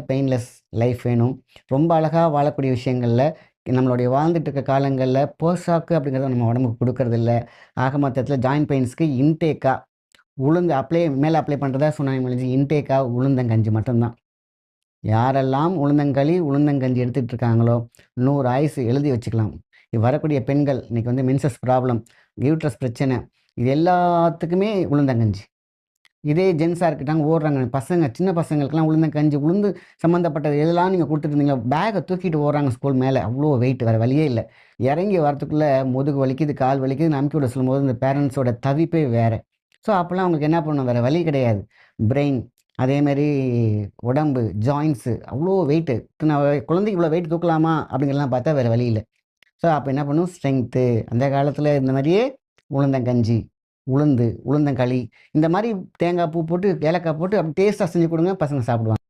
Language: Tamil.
பெயின்லெஸ் லைஃப் வேணும். ரொம்ப அழகா வாழக்கூடிய விஷயங்கள்ல, நம்மளுடைய வாழ்ந்துட்டு இருக்க காலங்கள்ல போஷாக்கு அப்படிங்கிறத நம்ம உடம்புக்கு குடுக்கறதில்ல. ஆக மொத்தத்தில ஜாயிண்ட் பெயின்ஸ்க்கு இன்டேக்கா உளுந்து மேல அப்ளை பண்றதா சொன்னாங்க ஒழிஞ்சு, இன்டேக்கா உளுந்தங்கஞ்சி மட்டும் தான். யாரெல்லாம் உளுந்தங்களி, உளுந்தங்கஞ்சி எடுத்துட்டு இருக்காங்களோ, 100 ஆயுசு எழுதி வச்சுக்கலாம். வரக்கூடிய பெண்கள் இன்னைக்கு மென்சஸ் ப்ராப்ளம், யூட்ரஸ் பிரச்சனை, இது எல்லாத்துக்குமே உளுந்தங்கஞ்சி. இதே ஜென்ஸா இருக்கட்டாங்க ஓடுறாங்க. பசங்க, சின்ன பசங்களுக்கெல்லாம் உளுந்தங்கஞ்சி, உளுந்து சம்மந்தப்பட்டது எதெல்லாம் நீங்க குடுத்துட்டு இருந்தீங்களோ, பேக்க தூக்கிட்டு ஓடுறாங்க ஸ்கூல் மேல. அவ்ளோ வெயிட் வேற வழியே இல்ல. இறங்கி வரத்துக்குள்ள முதுகு வலிக்குது, கால் வலிக்குதுன்னு அமுக்கி விட சொல்லும்போது, இந்த பேரண்ட்ஸோட தவிப்பே வேற. ஸோ, அப்பலாம் அவங்களுக்கு என்ன பண்ணணும்? வேற வழி கிடையாது. பிரெயின், அதேமாரி உடம்பு, ஜாயிண்ட்ஸு அவ்ளோ வெயிட்டு. இத்தன குழந்தைக்கு இவ்வளோ வெயிட் தூக்கலாமா? அப்படிங்கிறதெல்லாம் பார்த்தா வேற வழி இல்ல. ஸோ, அப்ப என்ன பண்ணும்? ஸ்ட்ரெங்த்து. அந்த காலத்துல இருந்த மாரியே உளுந்தங்கஞ்சி, உளுந்து, உளுந்தங்களி இந்த மாரி தேங்காய் பூ போட்டு, ஏலக்காய் போட்டு அப்படி டேஸ்ட்டா செஞ்சு குடுங்க, பசங்க சாப்பிடுவாங்க.